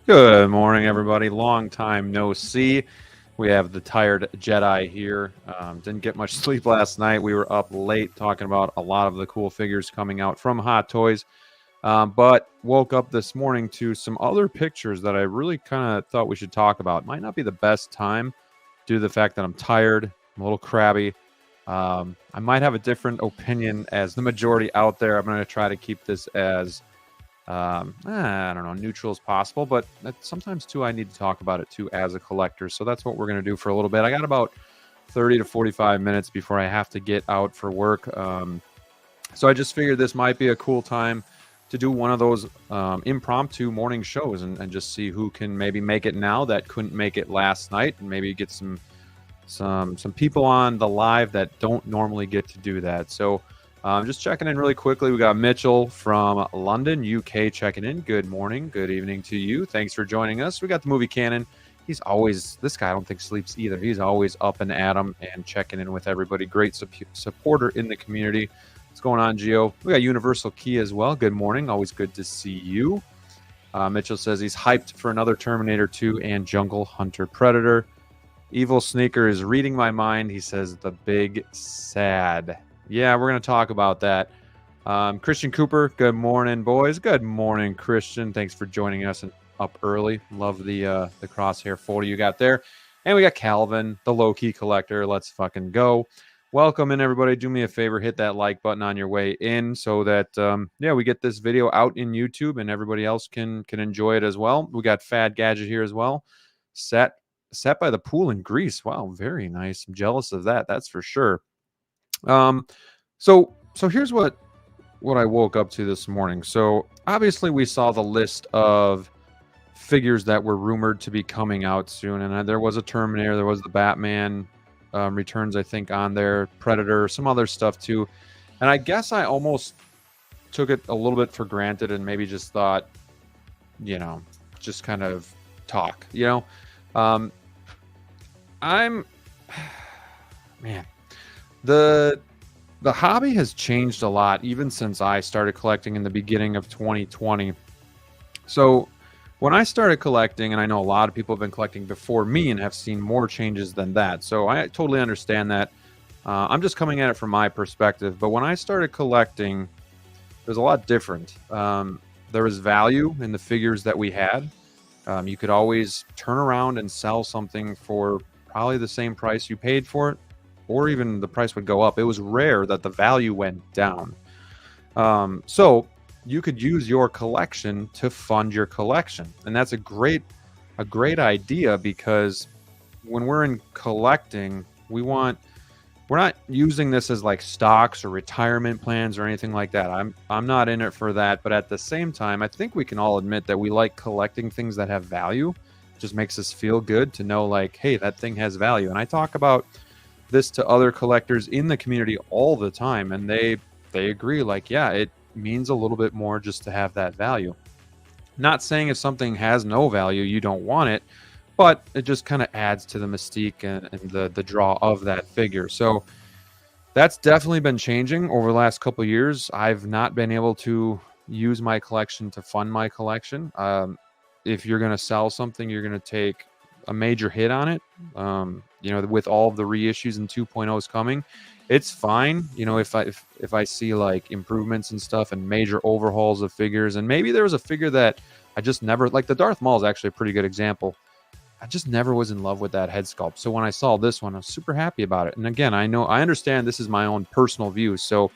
Good morning, everybody. Long time no see. We have the tired Jedi here. Didn't get much sleep last night. We were up late talking about a lot of the cool figures coming out from Hot Toys. But woke up this morning to some other pictures that I really kind of thought we should talk about. Might not be the best time due to the fact that I'm tired, I'm a little crabby. I might have a different opinion as the majority out there. I'm going to try to keep this as I don't know, neutral as possible, but sometimes too I need to talk about it too as a collector. So that's what we're going to do for a little bit. I got about 30 to 45 minutes before I have to get out for work. So I just figured this might be a cool time to do one of those impromptu morning shows and just see who can maybe make it now that couldn't make it last night, and maybe get some people on the live that don't normally get to do that. So just checking in really quickly. We got Mitchell from London, UK, checking in. Good morning, good evening to you. Thanks for joining us. We got the movie Cannon. This guy I don't think sleeps either. He's always up and at 'em and checking in with everybody. Great supporter in the community. What's going on, Gio? We got Universal Key as well. Good morning. Always good to see you. Mitchell says he's hyped for another Terminator 2 and Jungle Hunter Predator. Evil Sneaker is reading my mind. He says the big sad. Yeah, we're going to talk about that. Christian Cooper, good morning, boys. Good morning, Christian. Thanks for joining us and up early. Love the crosshair photo you got there. And we got Calvin, the low-key collector. Let's fucking go. Welcome in, everybody. Do me a favor, hit that like button on your way in so that, we get this video out in YouTube and everybody else can enjoy it as well. We got Fad Gadget here as well. Set by the pool in Greece. Wow, very nice. I'm jealous of that. That's for sure. So here's what I woke up to this morning. So obviously we saw the list of figures that were rumored to be coming out soon, and there was a Terminator, there was the Batman Returns, I think, on there, Predator, some other stuff too. And I guess I almost took it a little bit for granted and maybe just thought, just kind of talk, I'm man. The hobby has changed a lot even since I started collecting in the beginning of 2020. So when I started collecting, and I know a lot of people have been collecting before me and have seen more changes than that, so I totally understand that. I'm just coming at it from my perspective. But when I started collecting, it was a lot different. There was value in the figures that we had. You could always turn around and sell something for probably the same price you paid for it, or even the price would go up. It was rare that the value went down. So you could use your collection to fund your collection. And that's a great idea, because when we're in collecting, we're not using this as like stocks or retirement plans or anything like that. I'm not in it for that. But at the same time, I think we can all admit that we like collecting things that have value. It just makes us feel good to know, like, hey, that thing has value. And I talk about this to other collectors in the community all the time, and they agree, like, yeah, it means a little bit more just to have that value. Not saying if something has no value you don't want it, but it just kind of adds to the mystique and the draw of that figure. So that's definitely been changing over the last couple of years. I've not been able to use my collection to fund my collection. If you're going to sell something, you're going to take a major hit on it. With all of the reissues and 2.0s coming, it's fine. If I see like improvements and stuff and major overhauls of figures, and maybe there was a figure that I just never, like the Darth Maul is actually a pretty good example. I just never was in love with that head sculpt. So when I saw this one, I was super happy about it. And again, I understand this is my own personal view. So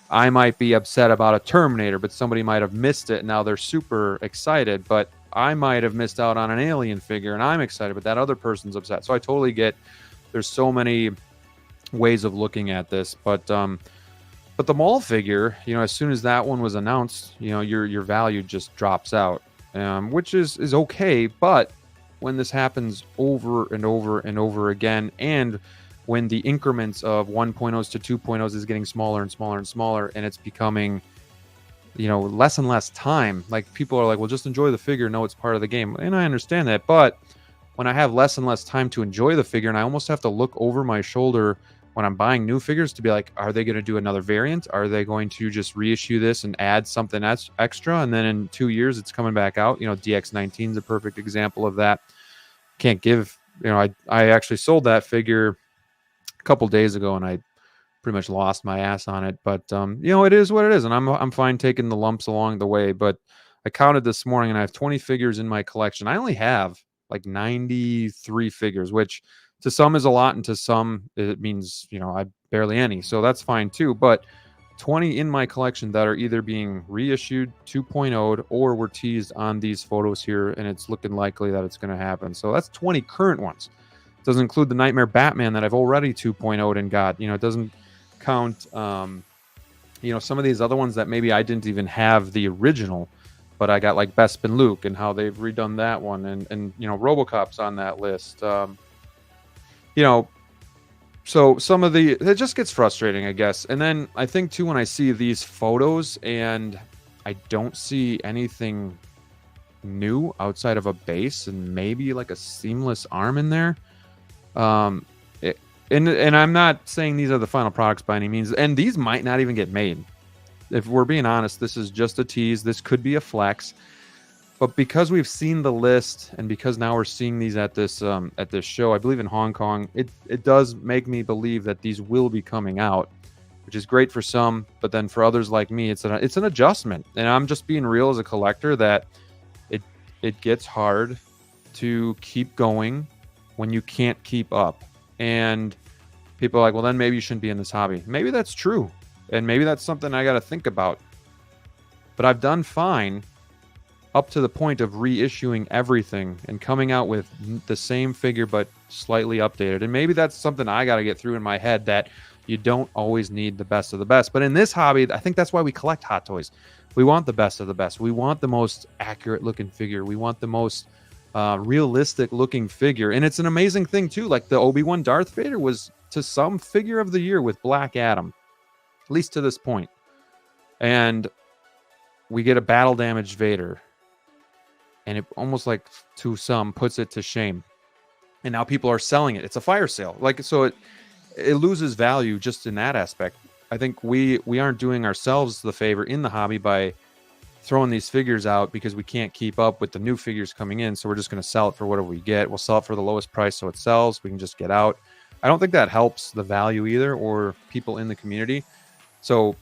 I might be upset about a Terminator, but somebody might have missed it and now they're super excited. But I might have missed out on an Alien figure and I'm excited, but that other person's upset. So I totally get there's so many ways of looking at this. But the Maul figure, as soon as that one was announced, your value just drops out, which is okay. But when this happens over and over and over again, and when the increments of 1.0s to 2.0s is getting smaller and smaller and smaller, and it's becoming less and less time. Like, people are like, well, just enjoy the figure. No, it's part of the game. And I understand that. But when I have less and less time to enjoy the figure, and I almost have to look over my shoulder when I'm buying new figures to be like, are they going to do another variant? Are they going to just reissue this and add something extra? And then in 2 years, it's coming back out. DX19 is a perfect example of that. Can't give, I actually sold that figure a couple days ago and I pretty much lost my ass on it. But, it is what it is. And I'm fine taking the lumps along the way. But I counted this morning and I have 20 figures in my collection. I only have like 93 figures, which to some is a lot, and to some it means, I barely any. So that's fine too. But 20 in my collection that are either being reissued 2.0'd or were teased on these photos here, and it's looking likely that it's going to happen. So that's 20 current ones. It doesn't include the Nightmare Batman that I've already 2.0'd and got. It doesn't count, some of these other ones that maybe I didn't even have the original, but I got like Bespin Luke and how they've redone that one, and RoboCop's on that list. So some of it just gets frustrating, I guess. And then I think too, when I see these photos and I don't see anything new outside of a base and maybe like a seamless arm in there. And I'm not saying these are the final products by any means, and these might not even get made. If we're being honest, this is just a tease. This could be a flex. But because we've seen the list, and because now we're seeing these at this show, I believe in Hong Kong, it does make me believe that these will be coming out, which is great for some. But then for others like me, it's an adjustment. And I'm just being real as a collector that it gets hard to keep going when you can't keep up. And people are like, well, then maybe you shouldn't be in this hobby. Maybe that's true, and maybe that's something I got to think about. But I've done fine up to the point of reissuing everything and coming out with the same figure but slightly updated. And maybe that's something I got to get through in my head, that you don't always need the best of the best. But in this hobby, I think that's why we collect Hot Toys. We want the best of the best. We want the most accurate looking figure. We want the most realistic looking figure. And it's an amazing thing too. Like the Obi-Wan Darth Vader was to some figure of the year with Black Adam, at least to this point. And we get a battle damaged Vader, and it almost like to some puts it to shame. And now people are selling it. It's a fire sale. So it loses value just in that aspect. I think we aren't doing ourselves the favor in the hobby by throwing these figures out because we can't keep up with the new figures coming in. So we're just going to sell it for whatever we get. We'll sell it for the lowest price so it sells. We can just get out. I don't think that helps the value either, or people in the community. So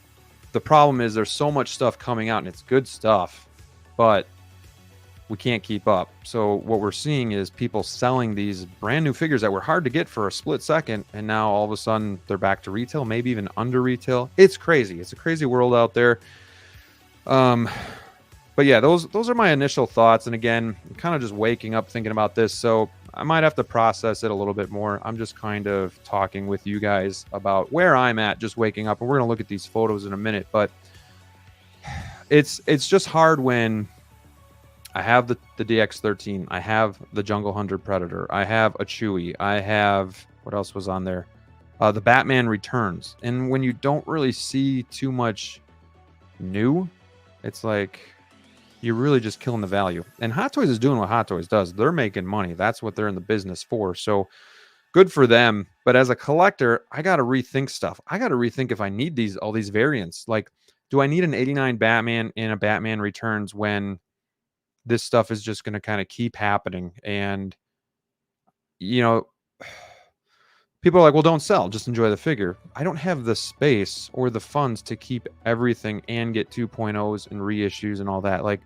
the problem is there's so much stuff coming out, and it's good stuff, but we can't keep up. So what we're seeing is people selling these brand new figures that were hard to get for a split second, and now all of a sudden they're back to retail, maybe even under retail. It's crazy. It's a crazy world out there. But yeah, those are my initial thoughts. And again, I'm kind of just waking up thinking about this, so I might have to process it a little bit more. I'm just kind of talking with you guys about where I'm at, just waking up, and we're gonna look at these photos in a minute. But it's just hard when I have the DX13, I have the Jungle Hunter Predator, I have a Chewie, I have, what else was on there? The Batman Returns. And when you don't really see too much new, it's like you're really just killing the value. And Hot Toys is doing what Hot Toys does. They're making money. That's what they're in the business for. So good for them. But as a collector, I got to rethink stuff. I got to rethink if I need all these variants. Like, do I need an 89 Batman in a Batman Returns when this stuff is just going to kind of keep happening? And, people are like, well, don't sell, just enjoy the figure. I don't have the space or the funds to keep everything and get 2.0s and reissues and all that. Like,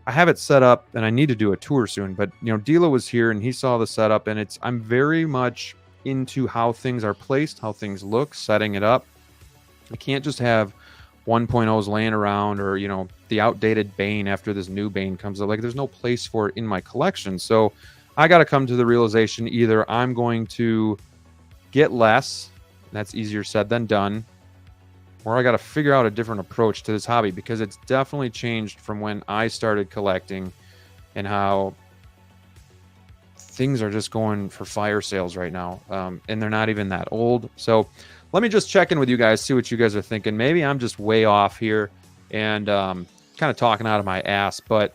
I have it set up and I need to do a tour soon, but Dila was here and he saw the setup, and I'm very much into how things are placed, how things look, setting it up. I can't just have 1.0s laying around, or the outdated Bane after this new Bane comes up. Like, there's no place for it in my collection. So I got to come to the realization, either I'm going to get less, that's easier said than done, or I got to figure out a different approach to this hobby, because it's definitely changed from when I started collecting, and how things are just going for fire sales right now. And they're not even that old. So let me just check in with you guys, see what you guys are thinking. Maybe I'm just way off here and kind of talking out of my ass. But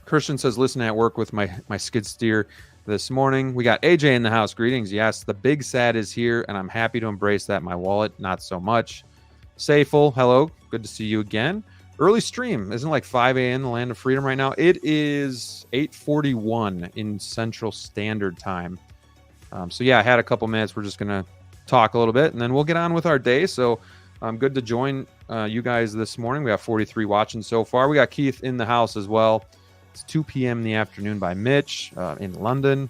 Christian says, listen at work with my skid steer. this morning. We got AJ in the house. Greetings. Yes, the big sad is here, and I'm happy to embrace that. My wallet, not so much. Sayful, hello. Good to see you again. Early stream. Isn't it like 5 a.m. in the land of freedom right now? It is 8:41 in Central Standard Time. So yeah, I had a couple minutes. We're just going to talk a little bit, and then we'll get on with our day. So good to join you guys this morning. We got 43 watching so far. We got Keith in the house as well. It's 2 p.m. in the afternoon by Mitch in London.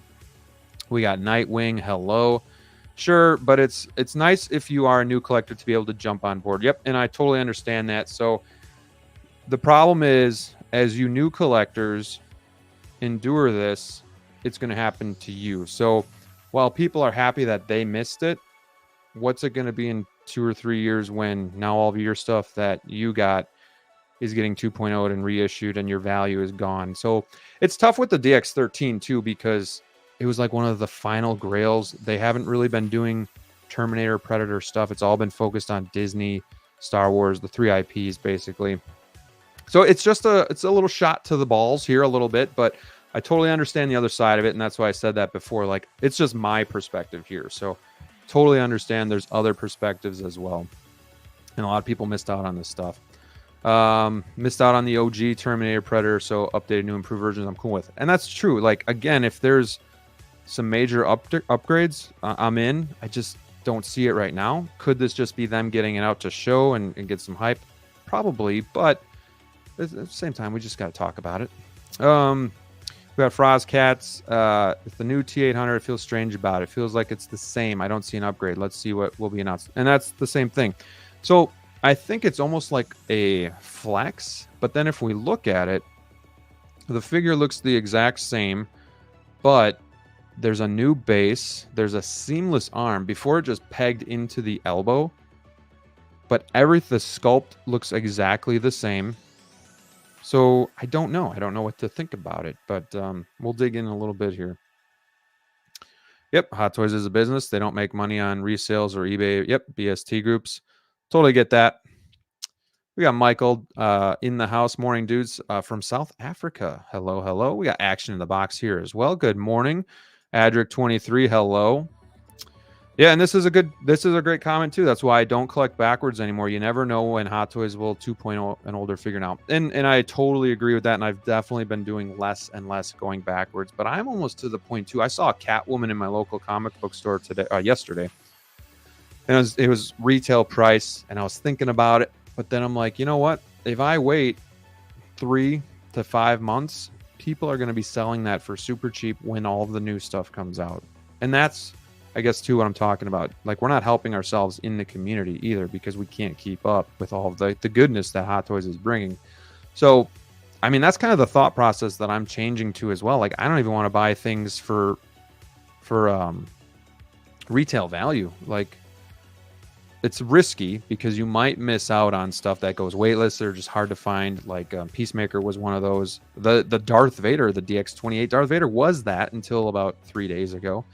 We got Nightwing. Hello. Sure, but it's nice if you are a new collector to be able to jump on board. Yep, and I totally understand that. So the problem is, as you new collectors endure this, it's going to happen to you. So while people are happy that they missed it, what's it going to be in 2 or 3 years when now all of your stuff that you got is getting 2.0 and reissued and your value is gone? So it's tough with the DX13 too, because it was like one of the final grails. They haven't really been doing Terminator, Predator stuff. It's all been focused on Disney, Star Wars, the 3 IPs basically. So it's just it's a little shot to the balls here a little bit, but I totally understand the other side of it, and that's why I said that before. Like, it's just my perspective here. So totally understand there's other perspectives as well. And a lot of people missed out on this stuff. Missed out on the OG Terminator, Predator, so updated, new, improved versions, I'm cool with it. And that's true. Like, again, if there's some major upgrades, I'm in. I just don't see it right now. Could this just be them getting it out to show and get some hype? Probably, but at the same time, we just got to talk about it. We got Frostcats. With the new T800, it feels strange about it. It feels like it's the same. I don't see an upgrade. Let's see what will be announced. And that's the same thing. So I think it's almost like a flex. But then if we look at it, the figure looks the exact same, but there's a new base. There's a seamless arm. Before, it just pegged into the elbow. But the sculpt looks exactly the same. So I don't know. I don't know what to think about it. But we'll dig in a little bit here. Yep, Hot Toys is a business. They don't make money on resales or eBay. Yep, BST groups. Totally get that. We got Michael in the house. Morning, dudes, from South Africa. Hello, hello. We got action in the box here as well. Good morning. Adric23, hello. Yeah, and this is a great comment too. That's why I don't collect backwards anymore. You never know when Hot Toys will 2.0 and older figure now. And I totally agree with that, and I've definitely been doing less and less going backwards. But I'm almost to the point too. I saw a Catwoman in my local comic book store yesterday. And it was retail price, and I was thinking about it, but then I'm like, you know what? If I wait 3 to 5 months, people are going to be selling that for super cheap when all of the new stuff comes out. And that's, I guess, too, what I'm talking about. Like, we're not helping ourselves in the community either, because we can't keep up with all of the goodness that Hot Toys is bringing. So, I mean, that's kind of the thought process that I'm changing to as well. Like, I don't even want to buy things for retail value. Like, it's risky because you might miss out on stuff that goes waitlist. They're just hard to find. Like Peacemaker was one of those. The Darth Vader, the DX28 Darth Vader was that until about 3 days ago.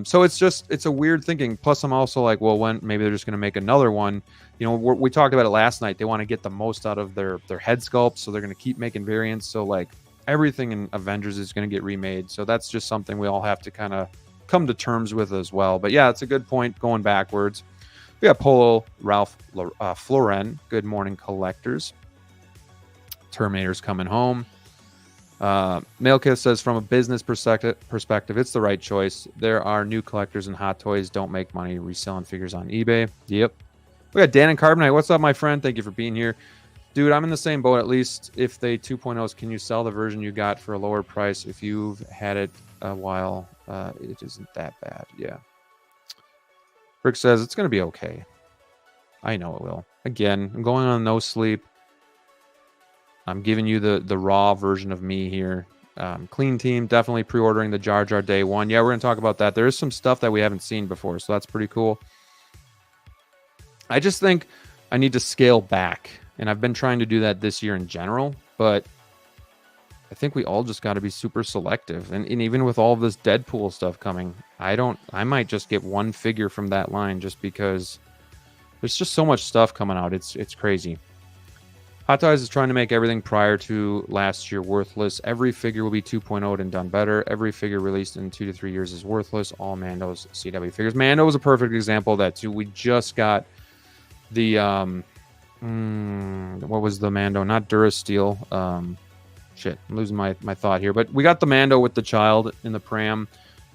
So it's a weird thinking. Plus, I'm also like, well, when maybe they're just going to make another one. You know, we talked about it last night. They want to get the most out of their head sculpt, so they're going to keep making variants. So like everything in Avengers is going to get remade. So that's just something we all have to kind of come to terms with as well. But yeah, it's a good point going backwards. We got Polo Ralph Floren. Good morning, collectors. Terminator's coming home. Mailkiss says, from a business perspective, it's the right choice. There are new collectors and Hot Toys don't make money reselling figures on eBay. Yep. We got Dan and Carbonite. What's up, my friend? Thank you for being here. Dude, I'm in the same boat. At least if they 2.0s, can you sell the version you got for a lower price? If you've had it a while, it isn't that bad. Yeah. Rick says, it's going to be okay. I know it will. Again, I'm going on no sleep. I'm giving you the raw version of me here. Clean team, definitely pre-ordering the Jar Jar day one. Yeah, we're going to talk about that. There is some stuff that we haven't seen before, so that's pretty cool. I just think I need to scale back, and I've been trying to do that this year in general, but I think we all just got to be super selective. And even with all of this Deadpool stuff coming, I might just get one figure from that line just because there's just so much stuff coming out. It's crazy. Hot Toys is trying to make everything prior to last year worthless. Every figure will be 2.0'd and done better. Every figure released in 2 to 3 years is worthless. All Mando's CW figures. Mando was a perfect example of that too. We just got the what was the Mando? Not Durasteel. Shit, I'm losing my thought here. But we got the Mando with the child in the pram,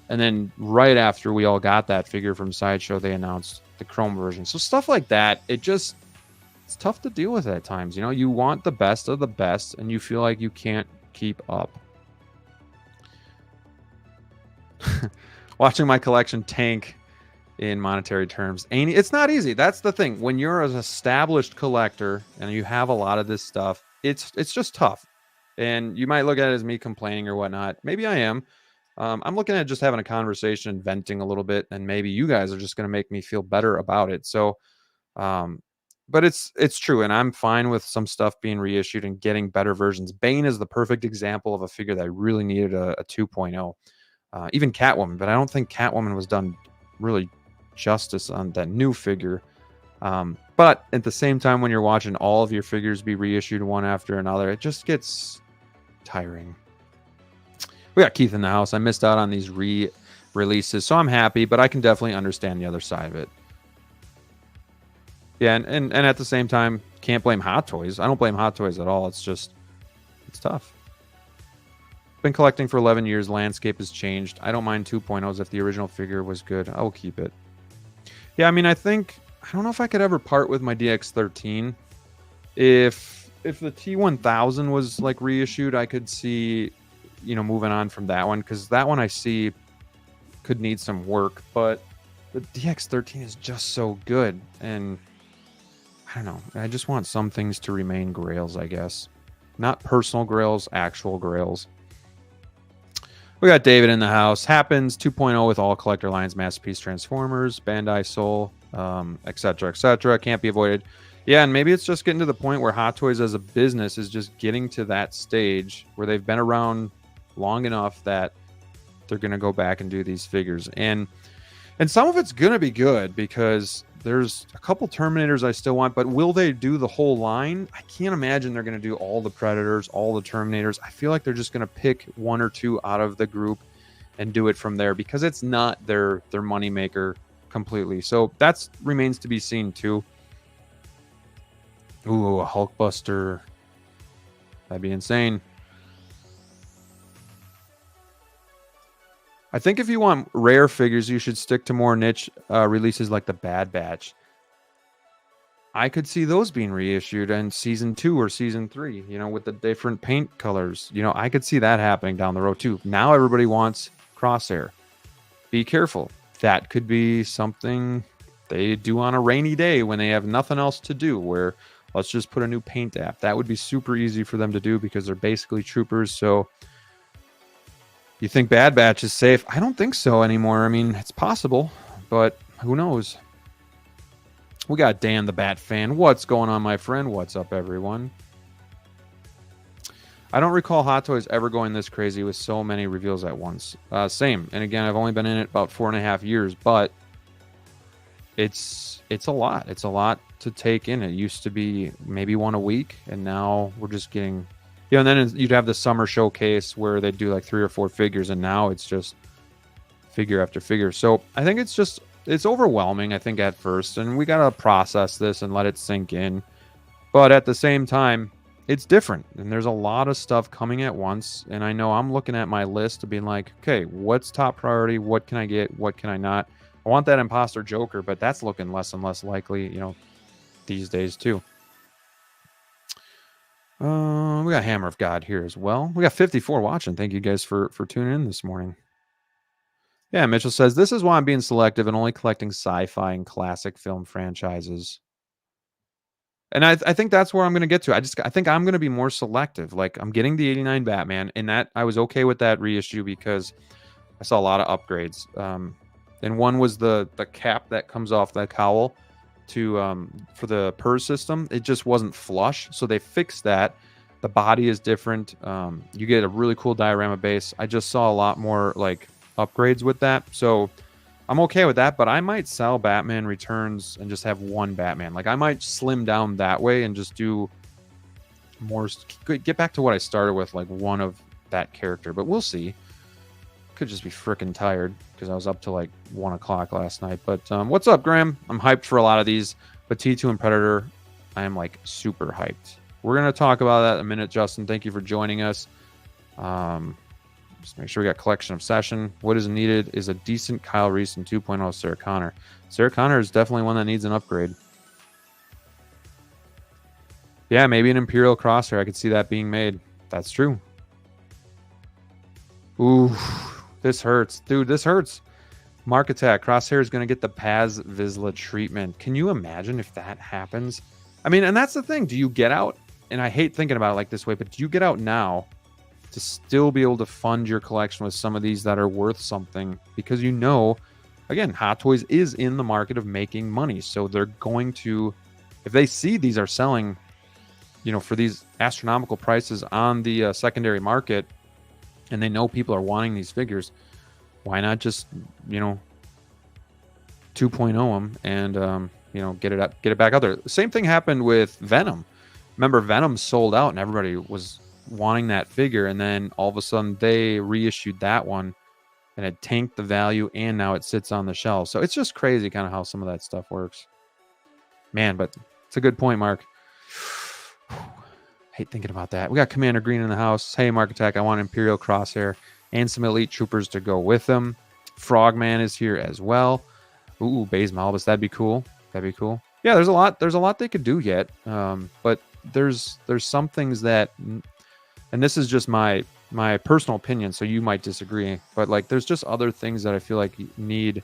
and then right after we all got that figure from Sideshow, they announced the Chrome version. So stuff like that, it's tough to deal with at times. You know, you want the best of the best, and you feel like you can't keep up. Watching my collection tank in monetary terms, it's not easy. That's the thing. When you're an established collector and you have a lot of this stuff, it's just tough. And you might look at it as me complaining or whatnot. Maybe I am. I'm looking at just having a conversation and venting a little bit, and maybe you guys are just going to make me feel better about it. So, but it's true, and I'm fine with some stuff being reissued and getting better versions. Bane is the perfect example of a figure that really needed a 2.0. Even Catwoman, but I don't think Catwoman was done really justice on that new figure. But at the same time, when you're watching all of your figures be reissued one after another, it just gets tiring. We got Keith in the house. I missed out on these re-releases, so I'm happy, but I can definitely understand the other side of it. Yeah, and at the same time, can't blame Hot Toys. I don't blame Hot Toys at all. It's tough. Been collecting for 11 years. Landscape has changed. I don't mind 2.0s. If the original figure was good, I will keep it. Yeah, I mean, I don't know if I could ever part with my DX13. If the T1000 was like reissued, I could see, moving on from that one, because that one I see could need some work, but the DX13 is just so good, and I don't know. I just want some things to remain grails, I guess. Not personal grails, actual grails. We got David in the house. Happens 2.0 with all collector lines, Masterpiece Transformers, Bandai Soul, etc., etc. Can't be avoided. Yeah, and maybe it's just getting to the point where Hot Toys as a business is just getting to that stage where they've been around long enough that they're going to go back and do these figures. And some of it's going to be good, because there's a couple Terminators I still want, but will they do the whole line? I can't imagine they're going to do all the Predators, all the Terminators. I feel like they're just going to pick one or two out of the group and do it from there, because it's not their moneymaker completely. So that remains to be seen too. Ooh, a Hulkbuster. That'd be insane. I think if you want rare figures, you should stick to more niche releases like the Bad Batch. I could see those being reissued in season 2 or season 3, with the different paint colors. I could see that happening down the road too. Now everybody wants Crosshair. Be careful. That could be something they do on a rainy day when they have nothing else to do, where let's just put a new paint app. That would be super easy for them to do, because they're basically troopers. So you think Bad Batch is safe? I don't think so anymore. I mean, it's possible, but who knows? We got Dan the Bat fan. What's going on, my friend? What's up, everyone? I don't recall Hot Toys ever going this crazy with so many reveals at once. Same. And again, I've only been in it about 4.5 years, but it's a lot. It's a lot to take in. It used to be maybe one a week, and now we're just getting... and then you'd have the summer showcase where they do like 3 or 4 figures, and now it's just figure after figure. So I think it's overwhelming, I think, at first, and we got to process this and let it sink in. But at the same time, it's different, and there's a lot of stuff coming at once, and I know I'm looking at my list of being like, okay, what's top priority? What can I get? What can I not? I want that Imposter Joker, but that's looking less and less likely, these days too. We got Hammer of God here as well. We got 54 watching. Thank you guys for tuning in this morning. Yeah, Mitchell says, this is why I'm being selective and only collecting sci-fi and classic film franchises. And I think that's where I'm going to get to. I think I'm going to be more selective. Like, I'm getting the 89 Batman, and that I was okay with that reissue because I saw a lot of upgrades. And one was the cap that comes off the cowl to for the PERS system. It just wasn't flush, so they fixed that. The body is different. You get a really cool diorama base. I just saw a lot more like upgrades with that, so I'm okay with that. But I might sell Batman Returns and just have one Batman. Like, I might slim down that way and just do more, get back to what I started with, like one of that character, but we'll see. Could just be freaking tired because I was up till like 1 o'clock last night. But what's up, Graham? I'm hyped for a lot of these, but T2 and Predator, I am like super hyped. We're going to talk about that in a minute, Justin. Thank you for joining us. Just make sure we got Collection Obsession. What is needed is a decent Kyle Reese and 2.0 Sarah Connor. Sarah Connor is definitely one that needs an upgrade. Yeah, maybe an Imperial Crosshair. I could see that being made. That's true. Ooh, this hurts. Dude, this hurts. Mark Attack. Crosshair is going to get the Paz Vizsla treatment. Can you imagine if that happens? I mean, and that's the thing. Do you get out? And I hate thinking about it like this way, but do you get out now to still be able to fund your collection with some of these that are worth something? Because you know, again, Hot Toys is in the market of making money. So they're going to, if they see these are selling, you know, for these astronomical prices on the secondary market, and they know people are wanting these figures, why not just, you know, 2.0 them and, you know, get it back out there. The same thing happened with Venom. Remember, Venom sold out and everybody was wanting that figure, and then all of a sudden they reissued that one and it tanked the value, and now it sits on the shelf. So it's just crazy kind of how some of that stuff works. Man, but it's a good point, Mark. Hate thinking about that. We got Commander Green in the house. Hey, Mark Attack, I want Imperial Crosshair and some Elite Troopers to go with them. Frogman is here as well. Ooh, Baze Malbus, that'd be cool. That'd be cool. Yeah, there's a lot they could do yet. But there's some things that, and this is just my personal opinion, so you might disagree, but like there's just other things that I feel like need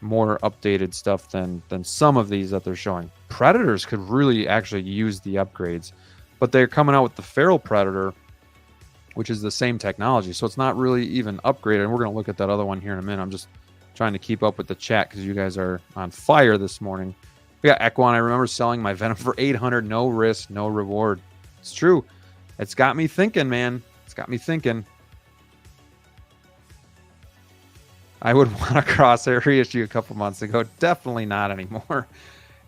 more updated stuff than some of these that they're showing. Predators could really actually use the upgrades, but they're coming out with the Feral Predator, which is the same technology, so it's not really even upgraded. And we're going to look at that other one here in a minute. I'm just trying to keep up with the chat because you guys are on fire this morning. We got Equan. I remember selling my Venom for 800, no risk, no reward. It's true. It's got me thinking, man. It's got me thinking. I would want a Crosshair reissue a couple months ago. Definitely not anymore.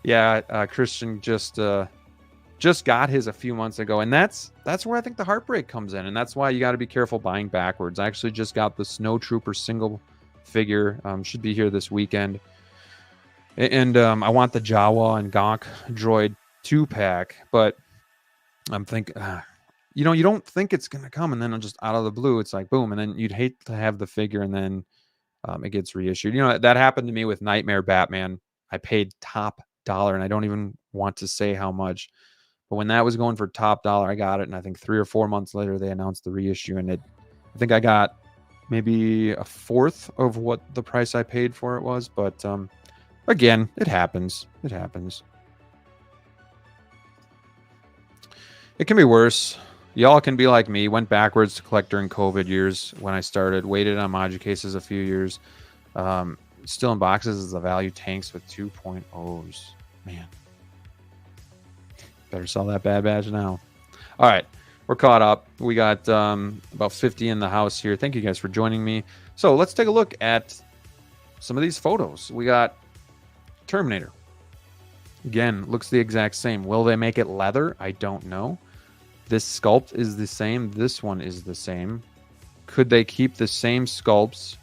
Yeah, Christian just got his a few months ago, and that's where I think the heartbreak comes in, and that's why you got to be careful buying backwards. I actually just got the Snow Trooper single figure. Should be here this weekend, and I want the Jawa and Gonk droid 2-pack, but I'm thinking, you know, you don't think it's gonna come, and then just out of the blue, it's like boom, and then you'd hate to have the figure, and then it gets reissued. You know, that happened to me with Nightmare Batman. I paid top dollar, and I don't even want to say how much. But when that was going for top dollar, I got it. And I think 3 or 4 months later, they announced the reissue. And I think I got maybe a fourth of what the price I paid for it was. But again, it happens. It happens. It can be worse. Y'all can be like me. Went backwards to collect during COVID years when I started. Waited on Modu cases a few years. Still in boxes as the value tanks with 2.0s. Man. Better sell that bad badge now. All right. We're caught up. We got about 50 in the house here. Thank you guys for joining me. So let's take a look at some of these photos. We got Terminator. Again, looks the exact same. Will they make it leather? I don't know. This sculpt is the same. This one is the same. Could they keep the same sculpts,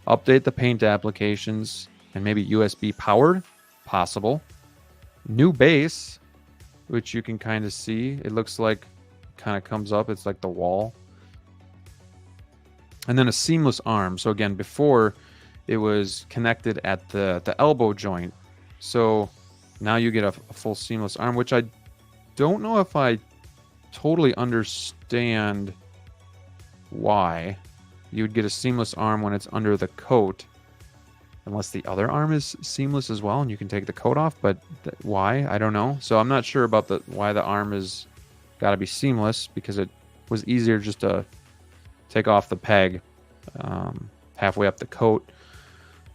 update the paint applications, and maybe USB powered? Possible. New base, which you can kind of see. It looks like kind of comes up. It's like the wall. And then a seamless arm. So again, before it was connected at the elbow joint. So now you get a full seamless arm, which I don't know if I totally understand why you would get a seamless arm when it's under the coat, unless the other arm is seamless as well and you can take the coat off. But why? I don't know. So I'm not sure about why the arm is got to be seamless, because it was easier just to take off the peg halfway up the coat.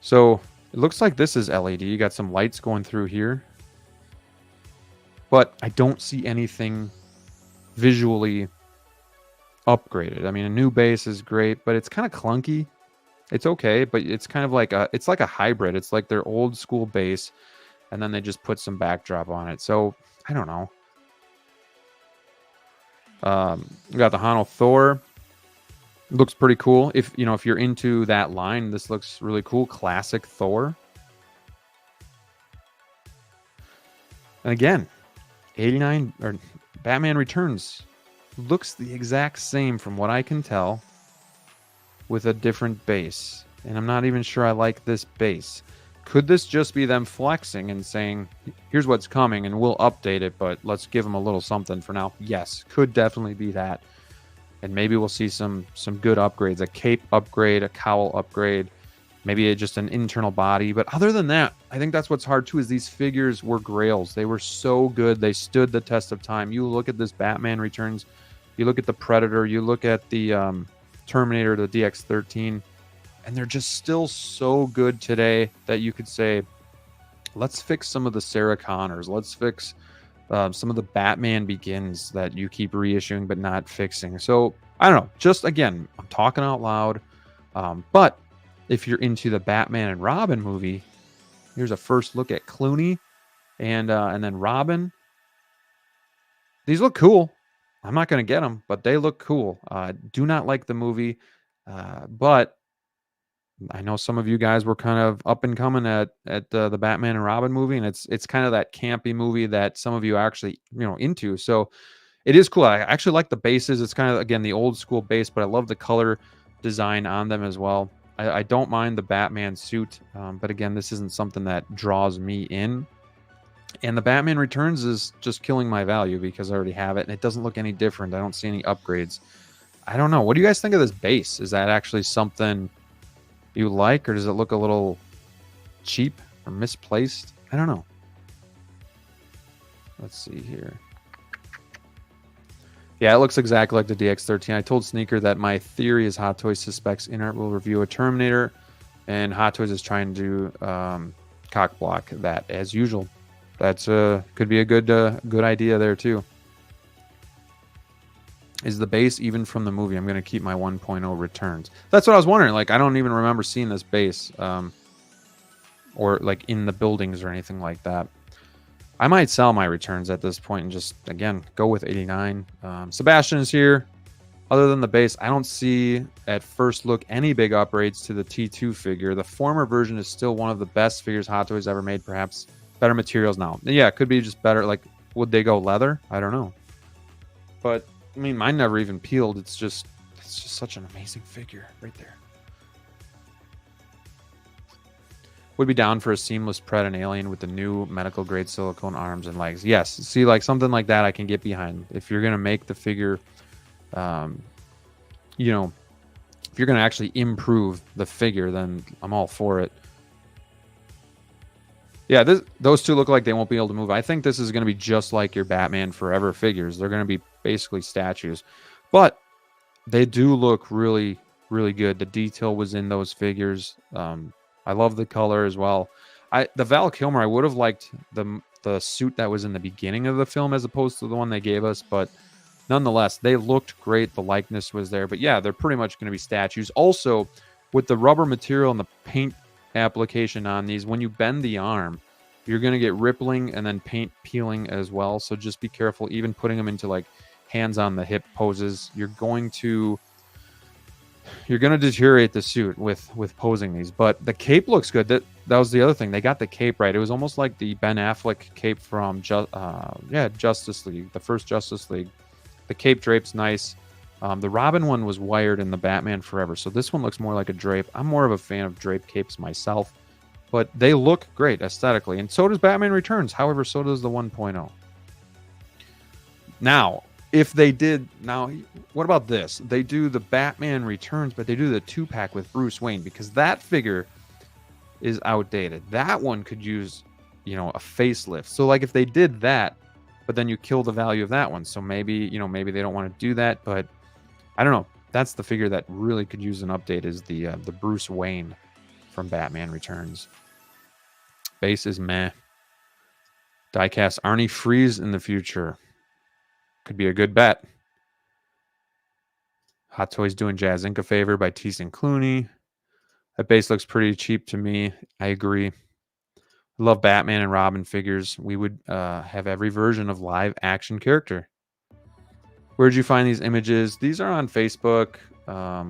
So it looks like this is LED. You got some lights going through here, but I don't see anything visually upgraded. I mean, a new base is great, but it's kind of clunky. It's okay, but it's kind of like it's like a hybrid. It's like their old school base, and then they just put some backdrop on it. So I don't know. We got the Hano Thor. Looks pretty cool. If if you're into that line, this looks really cool. Classic Thor. And again, 89 or Batman Returns looks the exact same from what I can tell with a different base. And I'm not even sure I like this base. Could this just be them flexing and saying, here's what's coming and we'll update it, but let's give them a little something for now? Yes, could definitely be that. And maybe we'll see some good upgrades, a cape upgrade, a cowl upgrade, maybe just an internal body. But other than that, I think that's what's hard too, is these figures were grails. They were so good. They stood the test of time. You look at this Batman Returns, you look at the Predator, you look at the Terminator, the DX-13, and they're just still so good today that you could say, let's fix some of the Sarah Connors. Let's fix some of the Batman Begins that you keep reissuing but not fixing. So I don't know. Just again, I'm talking out loud. But if you're into the Batman and Robin movie, here's a first look at Clooney and then Robin. These look cool. I'm not going to get them, but they look cool. Do not like the movie, but I know some of you guys were kind of up and coming at the Batman and Robin movie, and it's kind of that campy movie that some of you are actually into. So it is cool. I actually like the bases. It's kind of again the old school base, but I love the color design on them as well. I don't mind the Batman suit, but again, this isn't something that draws me in. And the Batman Returns is just killing my value because I already have it, and it doesn't look any different. I don't see any upgrades. I don't know. What do you guys think of this base? Is that actually something you like, or does it look a little cheap or misplaced? I don't know. Let's see here. Yeah, it looks exactly like the DX-13. I told Sneaker that my theory is Hot Toys suspects Inart will review a Terminator, and Hot Toys is trying to cock block that as usual. That's could be a good idea there too. Is the base even from the movie? I'm going to keep my 1.0 returns. That's what I was wondering. Like, I don't even remember seeing this base or like in the buildings or anything like that. I might sell my returns at this point and just, again, go with 89. Sebastian is here. Other than the base, I don't see at first look any big upgrades to the T2 figure. The former version is still one of the best figures Hot Toys ever made. Perhaps better materials now. Yeah, it could be just better. Like, would they go leather? I don't know. But I mean, mine never even peeled. It's just such an amazing figure right there. Would be down for a seamless Pred and Alien with the new medical grade silicone arms and legs. Yes, see, like something like that I can get behind. If you're gonna make the figure, if you're gonna actually improve the figure, then I'm all for it. Yeah, those two look like they won't be able to move. I think this is going to be just like your Batman Forever figures. They're going to be basically statues. But they do look really, really good. The detail was in those figures. I love the color as well. The Val Kilmer, I would have liked the suit that was in the beginning of the film as opposed to the one they gave us. But nonetheless, they looked great. The likeness was there. But yeah, they're pretty much going to be statues. Also, with the rubber material and the paint application on these, when you bend the arm, you're going to get rippling and then paint peeling as well. So just be careful, even putting them into like hands on the hip poses. You're going to deteriorate the suit with posing these. But the cape looks good. That was the other thing. They got the cape right. It was almost like the Ben Affleck cape from Justice League, the first Justice League. The cape drape's nice. The Robin one was wired in the Batman Forever, so this one looks more like a drape. I'm more of a fan of drape capes myself, but they look great aesthetically, and so does Batman Returns. However, so does the 1.0. Now, if they did, what about this? They do the Batman Returns, but they do the 2-pack with Bruce Wayne, because that figure is outdated. That one could use, a facelift. So, like, if they did that, but then you kill the value of that one. So maybe they don't want to do that, but I don't know. That's the figure that really could use an update, is the Bruce Wayne from Batman Returns. Base is meh. Diecast Arnie Freeze in the future. Could be a good bet. Hot Toys doing Jazz Inc. a favor by teasing Clooney. That base looks pretty cheap to me. I agree. I love Batman and Robin figures. We would have every version of live action character. Where'd you find these images? These are on Facebook.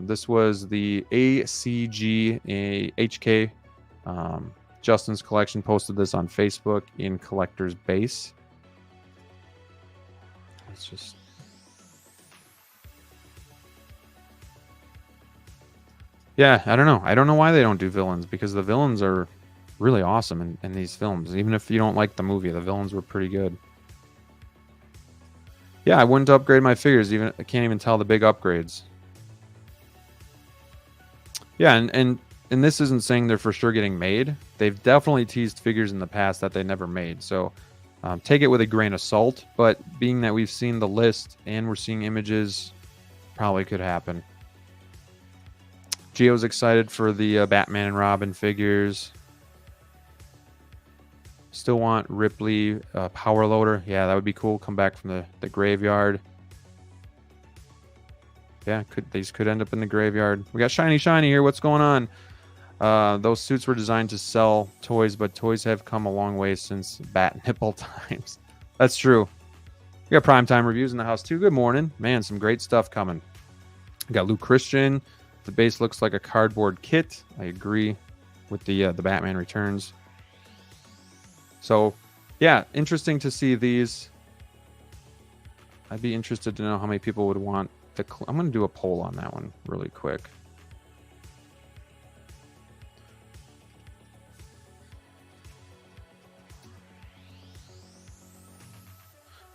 This was the ACG HK. Justin's collection posted this on Facebook in Collector's Base. Let's just... Yeah, I don't know. I don't know why they don't do villains, because the villains are really awesome in these films. Even if you don't like the movie, the villains were pretty good. Yeah, I wouldn't upgrade my figures. I can't even tell the big upgrades. Yeah, and this isn't saying they're for sure getting made. They've definitely teased figures in the past that they never made. So take it with a grain of salt. But being that we've seen the list and we're seeing images, probably could happen. Gio's excited for the Batman and Robin figures. Still want Ripley power loader. Yeah, that would be cool. Come back from the graveyard. Yeah, these could end up in the graveyard. We got Shiny here. What's going on? Those suits were designed to sell toys, but toys have come a long way since bat nipple times. That's true. We got primetime reviews in the house too. Good morning. Man, some great stuff coming. We got Luke Christian. The base looks like a cardboard kit. I agree with the Batman Returns. So, yeah, interesting to see these. I'd be interested to know how many people would want the... I'm going to do a poll on that one really quick.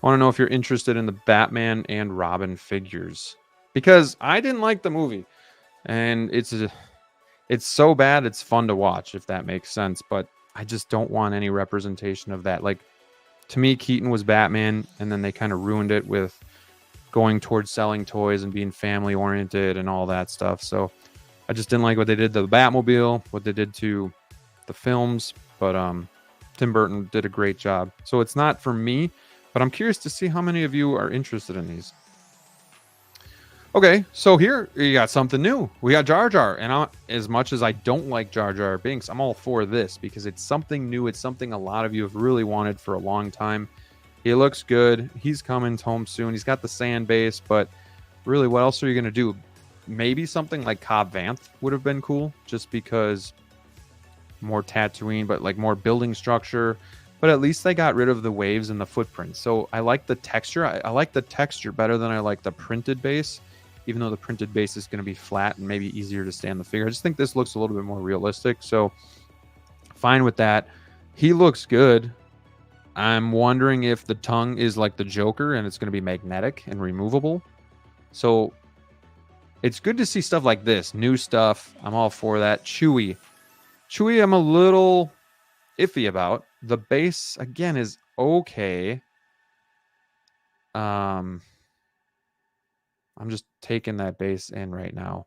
I want to know if you're interested in the Batman and Robin figures. Because I didn't like the movie. And it's so bad it's fun to watch, if that makes sense. But I just don't want any representation of that. Like, to me, Keaton was Batman, and then they kind of ruined it with going towards selling toys and being family-oriented and all that stuff. So I just didn't like what they did to the Batmobile, what they did to the films. But Tim Burton did a great job. So it's not for me, but I'm curious to see how many of you are interested in these. Okay, so here you got something new. We got Jar Jar, and as much as I don't like Jar Jar Binks, I'm all for this because it's something new. It's something a lot of you have really wanted for a long time. He looks good. He's coming home soon. He's got the sand base, but really, what else are you going to do? Maybe something like Cobb Vanth would have been cool, just because more Tatooine, but like more building structure. But at least they got rid of the waves and the footprints. So I like the texture. I like the texture better than I like the printed base. Even though the printed base is going to be flat and maybe easier to stand the figure. I just think this looks a little bit more realistic. So fine with that. He looks good. I'm wondering if the tongue is like the Joker and it's going to be magnetic and removable. So it's good to see stuff like this. New stuff. I'm all for that. Chewie, I'm a little iffy about. The base, again, is okay. I'm just taking that base in right now.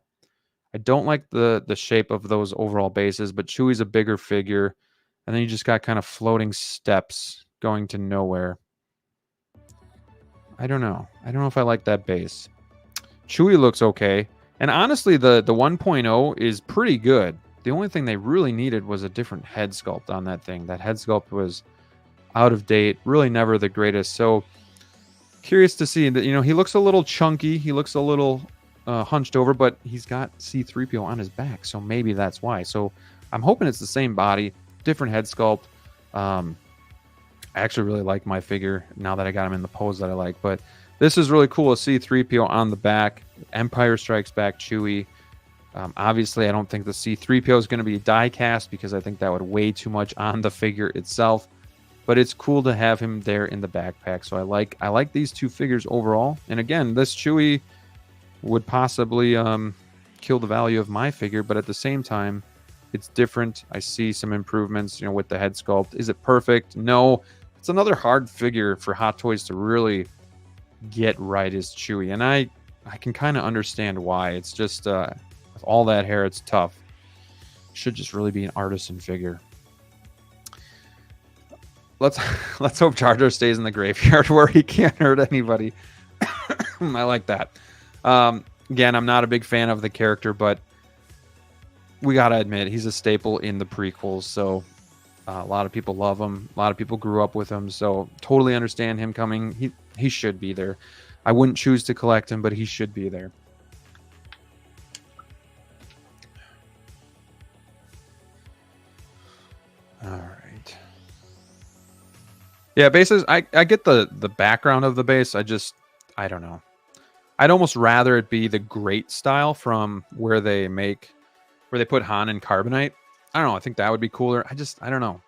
I don't like the shape of those overall bases, but Chewie's a bigger figure. And then you just got kind of floating steps going to nowhere. I don't know. I don't know if I like that base. Chewie looks okay. And honestly, the 1.0 is pretty good. The only thing they really needed was a different head sculpt on that thing. That head sculpt was out of date. Really never the greatest. So... curious to see that, he looks a little chunky. He looks a little hunched over, but he's got C-3PO on his back, so maybe that's why. So I'm hoping it's the same body, different head sculpt. I actually really like my figure now that I got him in the pose that I like. But this is really cool. A C-3PO on the back. Empire Strikes Back Chewie. Obviously, I don't think the C-3PO is going to be die cast because I think that would weigh too much on the figure itself. But it's cool to have him there in the backpack. So I like these two figures overall. And again, this Chewie would possibly kill the value of my figure, but at the same time, it's different. I see some improvements, with the head sculpt. Is it perfect? No. It's another hard figure for Hot Toys to really get right is Chewie. And I can kind of understand why. It's just with all that hair, it's tough. Should just really be an artisan figure. Let's hope Jar Jar stays in the graveyard where he can't hurt anybody. I like that. Again, I'm not a big fan of the character, but we got to admit he's a staple in the prequels. So a lot of people love him. A lot of people grew up with him. So totally understand him coming. He should be there. I wouldn't choose to collect him, but he should be there. All right. Yeah, bases. I get the background of the base. I don't know. I'd almost rather it be the great style from where they put Han in carbonite. I don't know. I think that would be cooler. I don't know.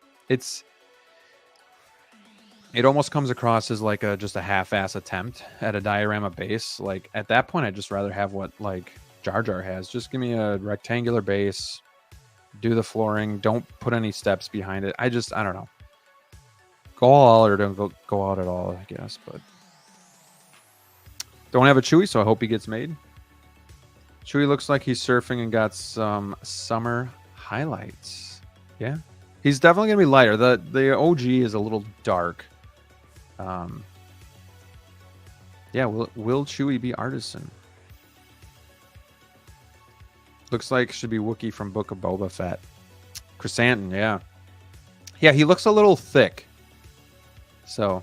It almost comes across as like just a half-ass attempt at a diorama base. Like at that point, I'd just rather have what like Jar Jar has. Just give me a rectangular base, do the flooring, don't put any steps behind it. I don't know. Go all or don't go out at all, I guess. But don't have a Chewie, so I hope he gets made. Chewie looks like he's surfing and got some summer highlights. Yeah, he's definitely gonna be lighter. The OG is a little dark. Yeah, will Chewie be artisan? Looks like should be Wookiee from Book of Boba Fett. Chrysanthemum, yeah. Yeah, he looks a little thick. So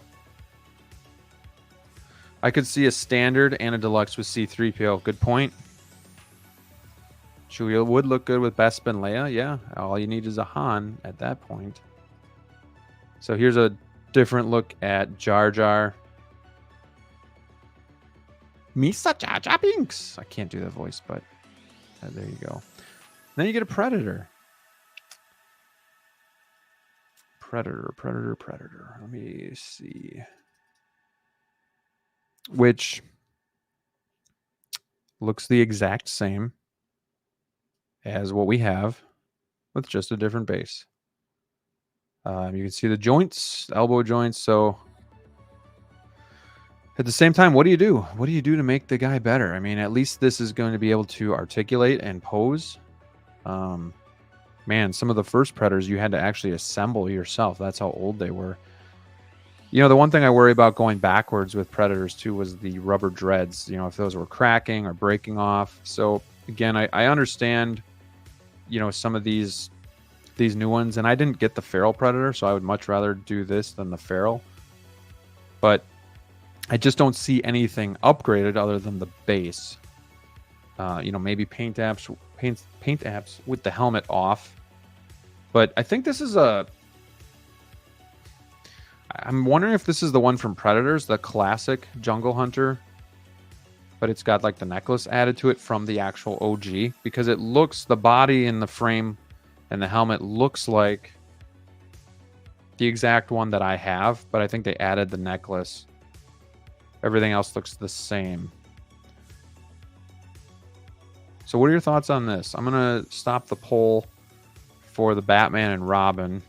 I could see a standard and a deluxe with C-3PO. Good point. Chewie would look good with Bespin Leia. Yeah, all you need is a Han at that point. So here's a different look at Jar Jar. Misa Jar Jar Binks. I can't do that voice, but there you go. Then you get a Predator. Predator. Let me see. Which looks the exact same as what we have, with just a different base. You can see the joints, elbow joints. So at the same time, what do you do? What do you do to make the guy better? I mean, at least this is going to be able to articulate and pose. Man, some of the first Predators you had to actually assemble yourself. That's how old they were. You know, the one thing I worry about going backwards with Predators too was the rubber dreads. You know, if those were cracking or breaking off. So again, I understand, you know, some of these new ones, and I didn't get the feral Predator, so I would much rather do this than the feral. But I just don't see anything upgraded other than the base. You know, maybe paint apps with the helmet off. But I think this is I'm wondering if this is the one from Predators, the classic Jungle Hunter. But it's got like the necklace added to it from the actual OG. Because it looks, the body and the frame and the helmet looks like the exact one that I have. But I think they added the necklace. Everything else looks the same. So what are your thoughts on this? I'm going to stop the poll for the Batman and Robin.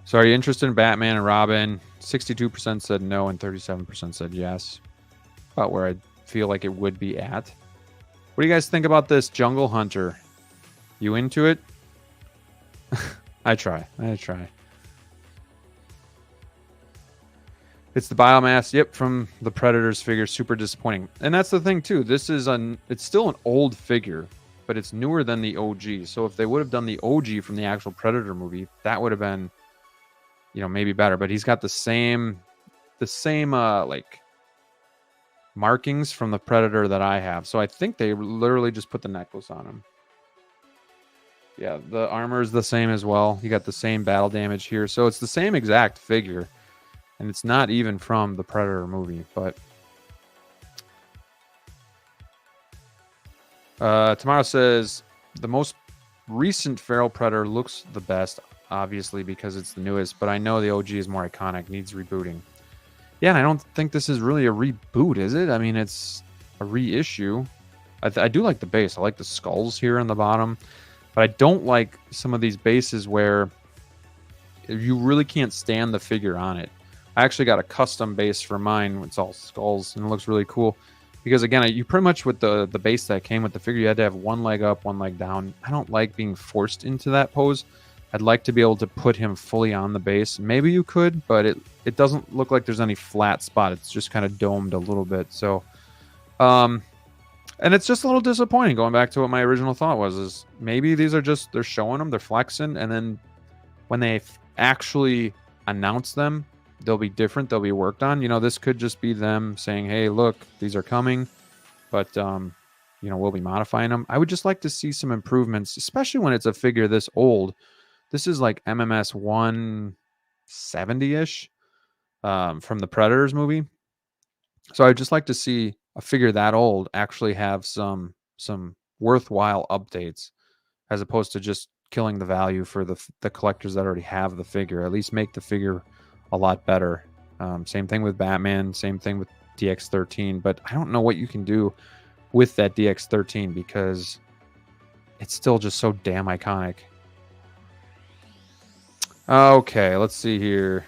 So are you interested in Batman and Robin? 62% said no and 37% said yes. About where I feel like it would be at. What do you guys think about this Jungle Hunter? You into it? I try. It's the biomass, yep, from the Predators figure. Super disappointing. And that's the thing too. This is it's still an old figure, but it's newer than the OG. So if they would have done the OG from the actual Predator movie, that would have been, you know, maybe better. But he's got the same like markings from the Predator that I have. So I think they literally just put the necklace on him. Yeah, the armor is the same as well. You got the same battle damage here. So it's the same exact figure. And it's not even from the Predator movie, but Tomorrow says the most recent Feral Predator looks the best, obviously because it's the newest, but I know the OG is more iconic, needs rebooting. Yeah, and I don't think this is really a reboot, is it? I mean, it's a reissue. I do like the base. I like the skulls here on the bottom, but I don't like some of these bases where you really can't stand the figure on it. I actually got a custom base for mine. It's all skulls, and it looks really cool. Because, again, you pretty much, with the base that came with the figure, you had to have one leg up, one leg down. I don't like being forced into that pose. I'd like to be able to put him fully on the base. Maybe you could, but it doesn't look like there's any flat spot. It's just kind of domed a little bit. So, and it's just a little disappointing, going back to what my original thought was, is maybe these are just, they're showing them, they're flexing, and then when they actually announce them, they'll be different. They'll be worked on. This could just be them saying, "Hey, look, these are coming," but we'll be modifying them. I would just like to see some improvements, especially when it's a figure this old. This is like MMS 170-ish from the Predators movie. So I'd just like to see a figure that old actually have some worthwhile updates, as opposed to just killing the value for the collectors that already have the figure. At least make the figure a lot better. Same thing with Batman. Same thing with DX13. But I don't know what you can do with that DX13 because it's still just so damn iconic. Okay, let's see here.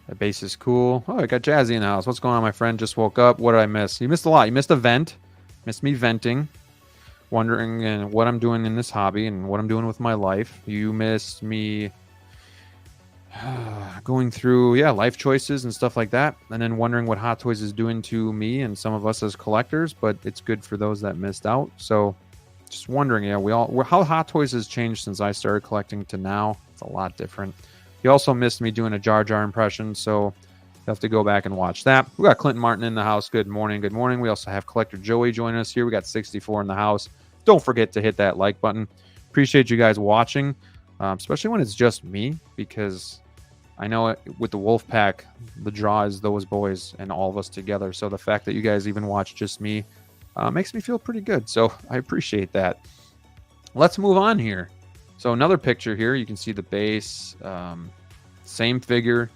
The base is cool. Oh, I got Jazzy in the house. What's going on, my friend? Just woke up. What did I miss? You missed a lot. You missed a vent. Missed me venting. Wondering what I'm doing in this hobby and what I'm doing with my life. You missed me going through, life choices and stuff like that. And then wondering what Hot Toys is doing to me and some of us as collectors. But it's good for those that missed out. So just wondering, how Hot Toys has changed since I started collecting to now. It's a lot different. You also missed me doing a Jar Jar impression, so you have to go back and watch that. We got Clinton Martin in the house. Good morning. Good morning. We also have Collector Joey joining us here. We got 64 in the house. Don't forget to hit that like button. Appreciate you guys watching, especially when it's just me, because I know with the Wolf Pack, the draw is those boys and all of us together. So the fact that you guys even watch just me makes me feel pretty good. So I appreciate that. Let's move on here. So another picture here, you can see the base, same figure.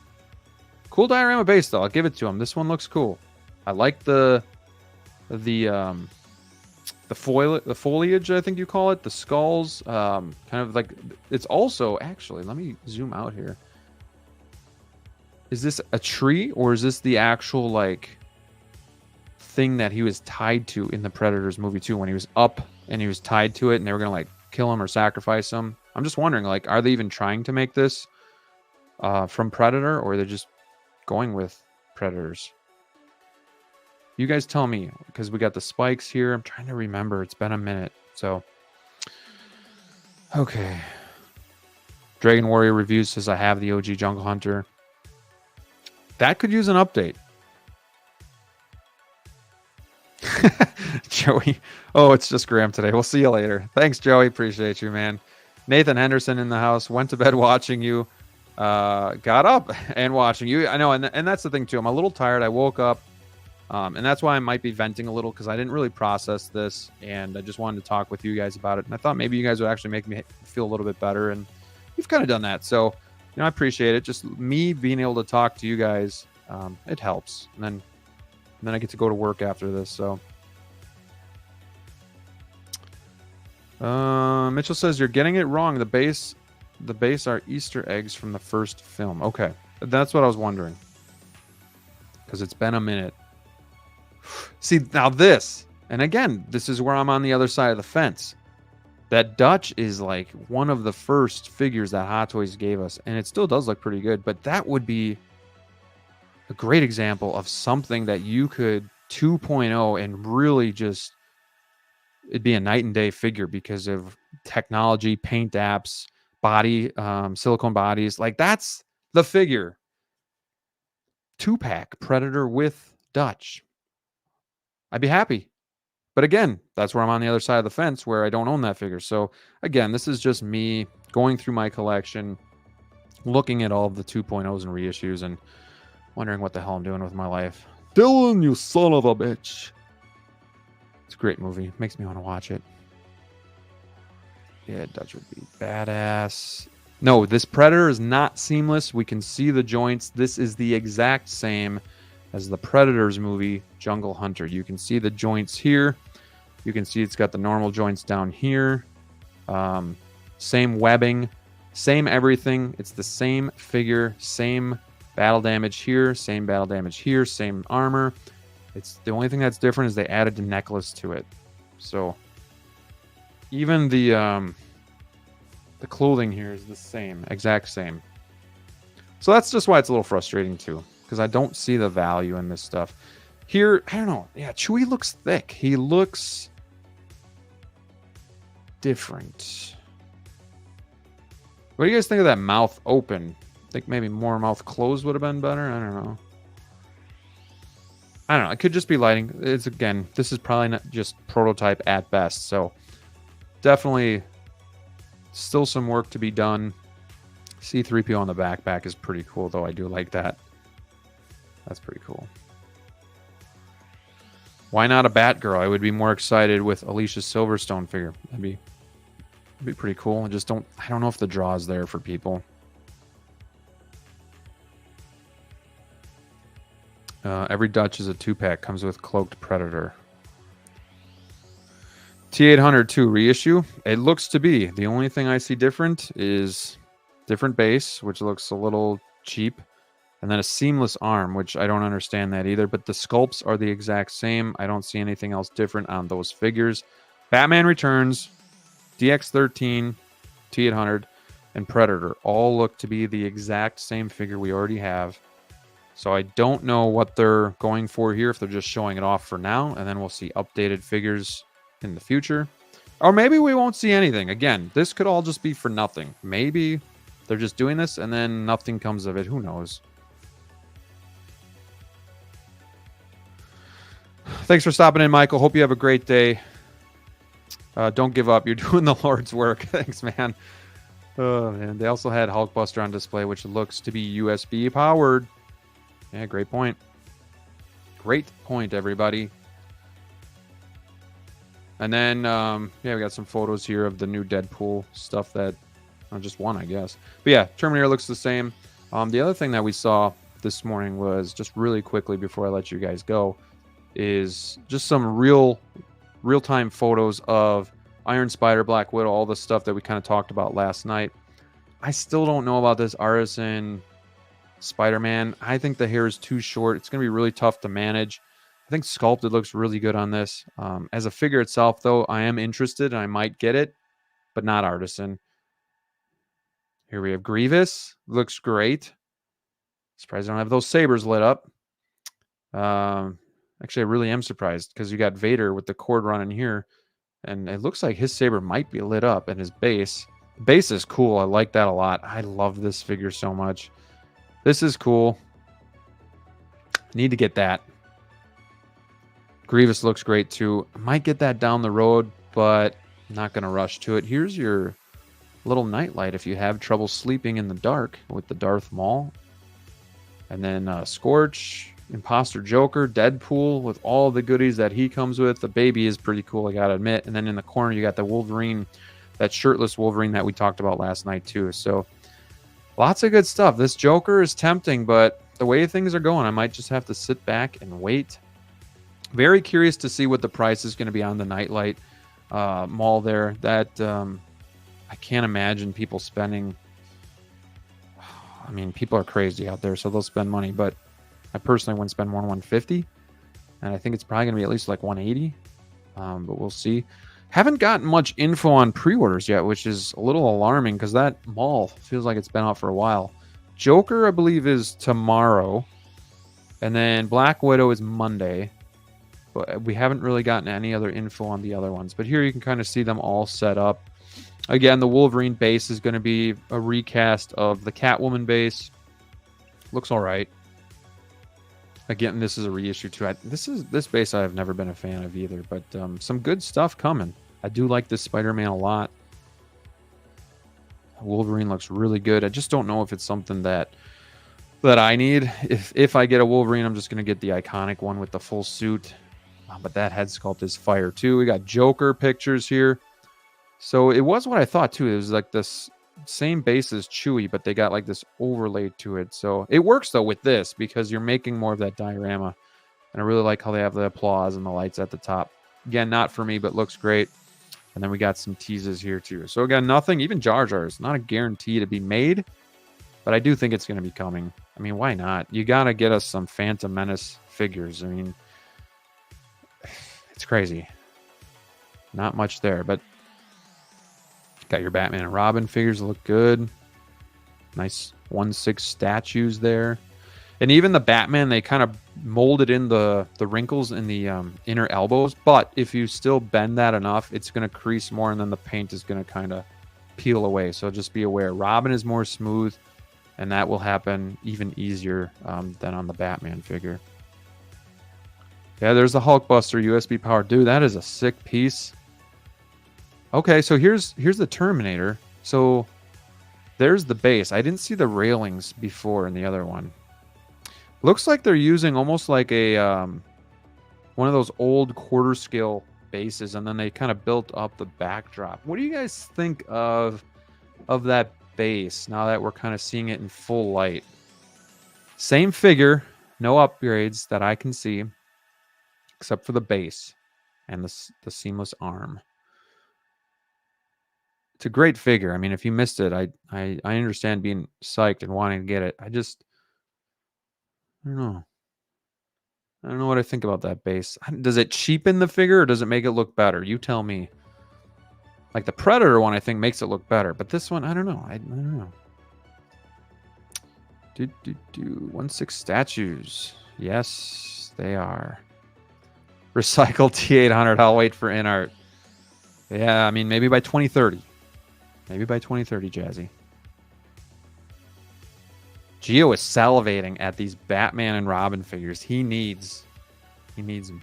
Cool diorama base though, I'll give it to him. This one looks cool. I like the foliage, I think you call it, the skulls. Kind of like, it's also, actually, let me zoom out here. Is this a tree or is this the actual like thing that he was tied to in the Predators movie too, when he was up and he was tied to it and they were gonna like kill him or sacrifice him? I'm just wondering, like, are they even trying to make this from Predator, or are they just going with Predators? You guys tell me, because we got the spikes here. I'm trying to remember. It's been a minute. So, okay. Dragon Warrior Reviews says I have the OG Jungle Hunter. That could use an update. Joey. Oh, it's just Graham today. We'll see you later. Thanks, Joey. Appreciate you, man. Nathan Henderson in the house. Went to bed watching you. Got up and watching you. I know, and that's the thing, too. I'm a little tired. I woke up. And that's why I might be venting a little, because I didn't really process this. And I just wanted to talk with you guys about it. And I thought maybe you guys would actually make me feel a little bit better. And you've kind of done that. So, I appreciate it. Just me being able to talk to you guys, it helps. And then I get to go to work after this. So, Mitchell says you're getting it wrong. The base are Easter eggs from the first film. Okay, that's what I was wondering, because it's been a minute. See, now this, and again, this is where I'm on the other side of the fence. That Dutch is like one of the first figures that Hot Toys gave us, and it still does look pretty good, but that would be a great example of something that you could 2.0 and really just, it'd be a night and day figure because of technology, paint apps, body, silicone bodies. Like, that's the figure. 2-pack Predator with Dutch. I'd be happy. But again, that's where I'm on the other side of the fence, where I don't own that figure. So again, this is just me going through my collection, looking at all of the 2.0s and reissues, and wondering what the hell I'm doing with my life. Dylan, you son of a bitch. It's a great movie. Makes me want to watch it. Yeah, Dutch would be badass. No, this Predator is not seamless. We can see the joints. This is the exact same as the Predators movie, Jungle Hunter. You can see the joints here. You can see it's got the normal joints down here. Same webbing, same everything. It's the same figure, same battle damage here, same battle damage here, same armor. It's the only thing that's different is they added the necklace to it. So even the clothing here is the same, exact same. So that's just why it's a little frustrating too, because I don't see the value in this stuff. Here, I don't know. Yeah, Chewie looks thick. He looks different. What do you guys think of that mouth open? think maybe more mouth closed would have been better. I don't know. It could just be lighting. It's, again, this is probably not just prototype at best. So definitely still some work to be done. C-3PO on the backpack is pretty cool, though. I do like that. That's pretty cool. Why not a Batgirl? I would be more excited with Alicia Silverstone figure. That'd be pretty cool. I don't know if the draw is there for people. Every Dutch is a 2-pack. Comes with Cloaked Predator. T800 2 reissue. It looks to be. The only thing I see different is different base, which looks a little cheap. And then a seamless arm, which I don't understand that either. But the sculpts are the exact same. I don't see anything else different on those figures. Batman Returns, DX13, T800, and Predator all look to be the exact same figure we already have. So I don't know what they're going for here, if they're just showing it off for now, and then we'll see updated figures in the future. Or maybe we won't see anything. Again, this could all just be for nothing. Maybe they're just doing this and then nothing comes of it. Who knows? Thanks for stopping in, Michael. Hope you have a great day. Don't give up. You're doing the Lord's work. Thanks, man. Oh, man. They also had Hulkbuster on display, which looks to be USB powered. Yeah, great point. Great point, everybody. And then, yeah, we got some photos here of the new Deadpool stuff that, just one, I guess. But yeah, Terminator looks the same. The other thing that we saw this morning was, just really quickly before I let you guys go, is just some real-time photos of Iron Spider, Black Widow, all the stuff that we kind of talked about last night. I still don't know about this Artisan Spider-Man. I think the hair is too short. It's going to be really tough to manage. I think sculpted looks really good on this. As a figure itself, though, I am interested and I might get it, but not Artisan. Here we have Grievous. Looks great. Surprised I don't have those sabers lit up. Actually, I really am surprised because you got Vader with the cord running here, and it looks like his saber might be lit up, and his base. The base is cool. I like that a lot. I love this figure so much. This is cool. Need to get that. Grievous looks great too. I might get that down the road, but I'm not going to rush to it. Here's your little nightlight if you have trouble sleeping in the dark with the Darth Maul. And then Scorch, Imposter Joker, Deadpool with all the goodies that he comes with. The baby is pretty cool, I got to admit. And then in the corner, you got the Wolverine, that shirtless Wolverine that we talked about last night too. So lots of good stuff. This Joker is tempting, but the way things are going, I might just have to sit back and wait. Very curious to see what the price is going to be on the Nightlight mall there. That I can't imagine people spending. I mean, people are crazy out there, so they'll spend money. But I personally wouldn't spend more than $150, and I think it's probably going to be at least like $180. But we'll see. Haven't gotten much info on pre-orders yet, which is a little alarming because that mall feels like it's been out for a while. Joker, I believe, is tomorrow, and then Black Widow is Monday. But we haven't really gotten any other info on the other ones. But here you can kind of see them all set up. Again, the Wolverine base is going to be a recast of the Catwoman base. Looks all right. Again, this is a reissue too. This base I have never been a fan of either. But some good stuff coming. I do like this Spider-Man a lot. Wolverine looks really good. I just don't know if it's something that I need. If I get a Wolverine, I'm just going to get the iconic one with the full suit. But that head sculpt is fire too. We got Joker pictures here. So it was what I thought too. It was like this same base as Chewie, but they got like this overlay to it. So it works though with this because you're making more of that diorama. And I really like how they have the applause and the lights at the top. Again, not for me, but looks great. And then we got some teases here too. So again, nothing, even Jar Jar is not a guarantee to be made, but I do think it's going to be coming. I mean, why not? You got to get us some Phantom Menace figures. I mean, it's crazy. Not much there, but got your Batman and Robin figures that look good. Nice 1/6 statues there. And even the Batman, they kind of molded in the wrinkles in the inner elbows. But if you still bend that enough, it's going to crease more, and then the paint is going to kind of peel away. So just be aware. Robin is more smooth. And that will happen even easier than on the Batman figure. Yeah, there's the Hulkbuster USB power. Dude, that is a sick piece. Okay, so here's the Terminator. So there's the base. I didn't see the railings before in the other one. Looks like they're using almost like a one of those old quarter scale bases, and then they kind of built up the backdrop. What do you guys think of that base now that we're kind of seeing it in full light? Same figure, no upgrades that I can see, except for the base and the seamless arm. It's a great figure. I mean, if you missed it, I understand being psyched and wanting to get it. I don't know. I don't know what I think about that base. Does it cheapen the figure or does it make it look better? You tell me. Like the Predator one, I think makes it look better, but this one, I don't know. I don't know. 1/6 statues. Yes, they are. Recycled T800. I'll wait for in art. Yeah, I mean, maybe by 2030. Maybe by 2030, Jazzy. Geo is salivating at these Batman and Robin figures. He needs them.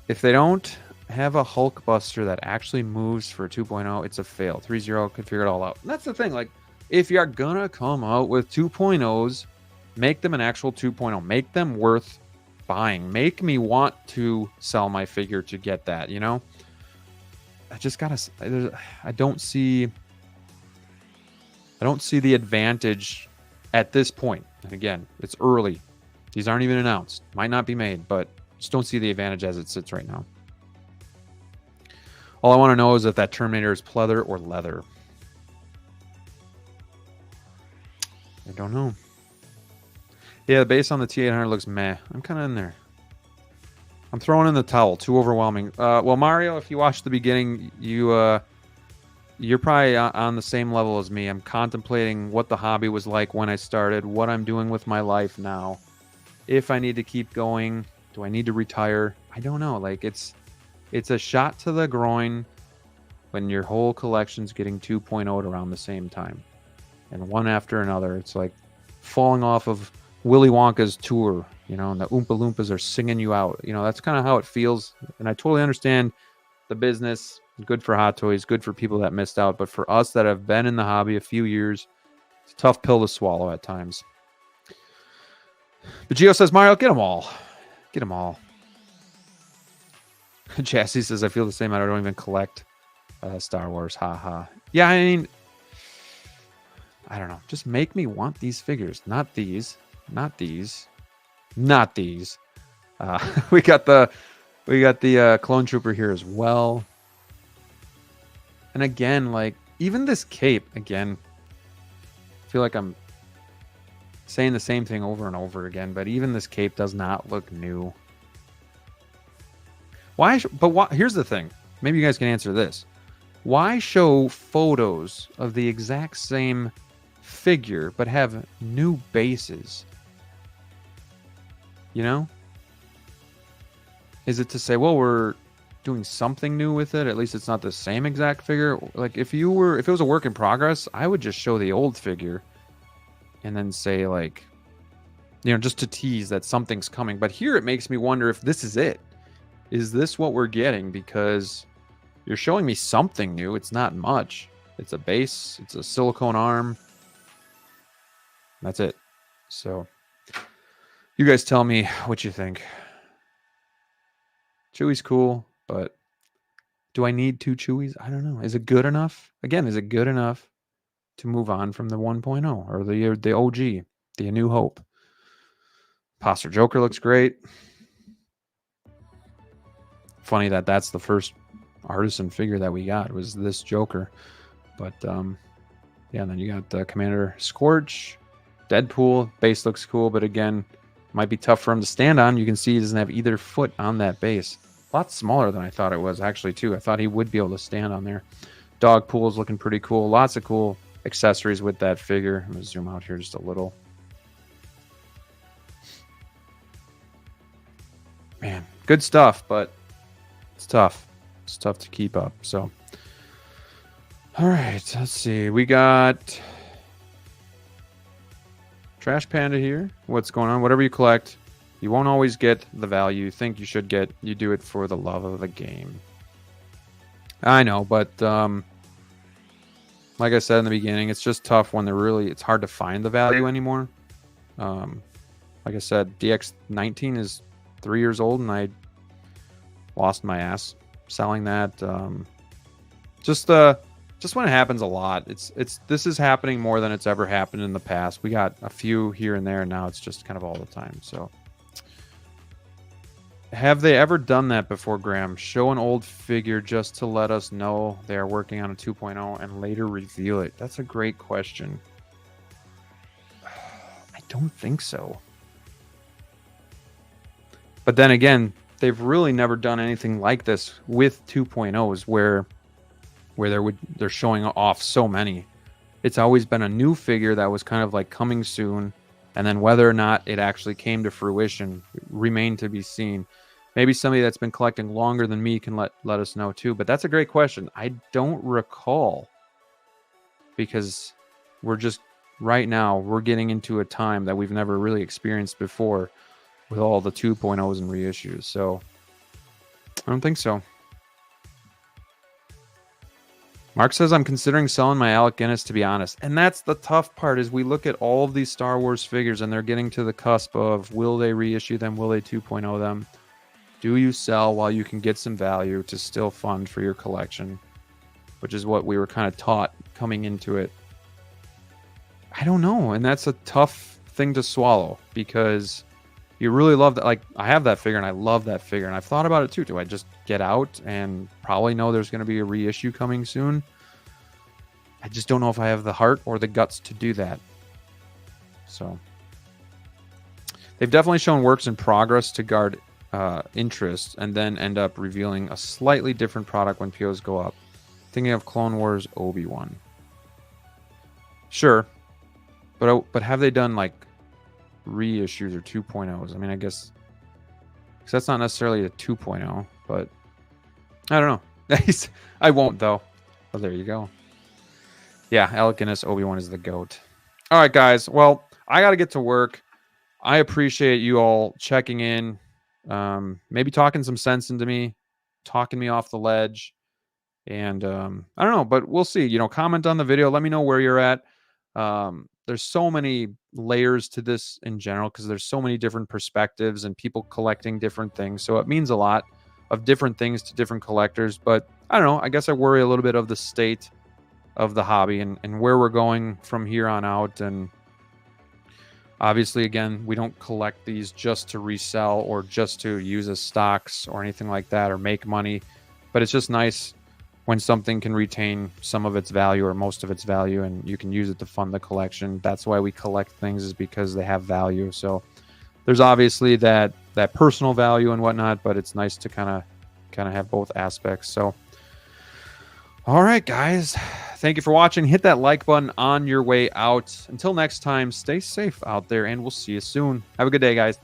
If they don't have a Hulkbuster that actually moves for a 2.0, it's a fail. 3.0 could figure it all out. And that's the thing. Like, if you're gonna come out with 2.0s, make them an actual 2.0. Make them worth buying. Make me want to sell my figure to get that, you know? I don't see the advantage at this point. And again, it's early. These aren't even announced. Might not be made, but just don't see the advantage as it sits right now. All I want to know is if that Terminator is pleather or leather. I don't know. Yeah, the base on the T800 looks meh. I'm kind of in there. I'm throwing in the towel. Too overwhelming. Well, Mario, if you watched the beginning, you're probably on the same level as me. I'm contemplating what the hobby was like when I started, what I'm doing with my life now. If I need to keep going, do I need to retire? I don't know. Like, it's a shot to the groin when your whole collection's getting 2.0'd around the same time. And one after another. It's like falling off of Willy Wonka's tour, you know, and the Oompa Loompas are singing you out. You know, that's kind of how it feels. And I totally understand the business. Good for Hot Toys, good for people that missed out. But for us that have been in the hobby a few years, it's a tough pill to swallow at times. But Gio says, Mario, get them all. Get them all. Chassis says, I feel the same. I don't even collect Star Wars. Haha. Yeah, I mean, I don't know. Just make me want these figures. Not these. Not these. Not these. We got the Clone Trooper here as well. And again, like, even this cape, again, I feel like I'm saying the same thing over and over again, but even this cape does not look new. Why? Here's the thing. Maybe you guys can answer this. Why show photos of the exact same figure, but have new bases? You know? Is it to say, well, we're doing something new with it? At least it's not the same exact figure. Like, if it was a work in progress, I would just show the old figure and then say, like, you know, just to tease that something's coming. But here it makes me wonder if this is it. Is this what we're getting? Because you're showing me something new. It's not much. It's a base. It's a silicone arm. That's it. So you guys tell me what you think. Chewie's cool, but do I need 2 Chewies? I don't know. Is it good enough? Again, is it good enough to move on from the 1.0 or the OG, the A New Hope? Posture Joker looks great. Funny that's the first artisan figure that we got was this Joker. But yeah, and then you got Commander Scorch, Deadpool. Base looks cool, but again, might be tough for him to stand on. You can see he doesn't have either foot on that base. A lot smaller than I thought it was, actually, too. I thought he would be able to stand on there. Dogpool's looking pretty cool. Lots of cool accessories with that figure. I'm going to zoom out here just a little. Man, good stuff, but it's tough. It's tough to keep up. So, all right, let's see. We got Trash Panda here. What's going on? Whatever you collect, you won't always get the value you think you should get. You do it for the love of the game. I know, but like I said in the beginning, it's just tough when it's hard to find the value anymore. Like I said, DX19 is 3 years old, and I lost my ass selling that. Just when it happens a lot, this is happening more than it's ever happened in the past. We got a few here and there, and now it's just kind of all the time. So, have they ever done that before, Graham? Show an old figure just to let us know they are working on a 2.0 and later reveal it. That's a great question. I don't think so. But then again, they've really never done anything like this with 2.0s where they're showing off so many. It's always been a new figure that was kind of like coming soon, and then whether or not it actually came to fruition remained to be seen. Maybe somebody that's been collecting longer than me can let us know too. But that's a great question. I don't recall, because right now we're getting into a time that we've never really experienced before with all the 2.0s and reissues. So I don't think so. Mark says, I'm considering selling my Alec Guinness, to be honest. And that's the tough part, is we look at all of these Star Wars figures and they're getting to the cusp of, will they reissue them? Will they 2.0 them? Do you sell while you can get some value to still fund for your collection? Which is what we were kind of taught coming into it. I don't know. And that's a tough thing to swallow, because you really love that. Like, I have that figure and I love that figure, and I've thought about it too. Do I just get out and probably know there's going to be a reissue coming soon? I just don't know if I have the heart or the guts to do that. So they've definitely shown works in progress to guard interest, and then end up revealing a slightly different product when POs go up. Thinking of Clone Wars Obi-Wan. Sure, but have they done like reissues or 2.0s? I mean, I guess, because that's not necessarily a 2.0, but I don't know. I won't though. Oh, there you go. Yeah, Alec Guinness Obi-Wan is the GOAT. All right, guys. Well, I got to get to work. I appreciate you all checking in, maybe talking some sense into me, talking me off the ledge, and I don't know, but we'll see. Comment on the video. Let me know where you're at. There's so many layers to this in general, because there's so many different perspectives and people collecting different things. So it means a lot of different things to different collectors. But I don't know. I guess I worry a little bit of the state of the hobby and where we're going from here on out. And obviously, again, we don't collect these just to resell or just to use as stocks or anything like that or make money. But it's just nice when something can retain some of its value or most of its value, and you can use it to fund the collection. That's why we collect things, is because they have value. So there's obviously that personal value and whatnot, but it's nice to kind of have both aspects. So all right, guys, thank you for watching. Hit that like button on your way out. Until next time, stay safe out there, and we'll see you soon. Have a good day, guys.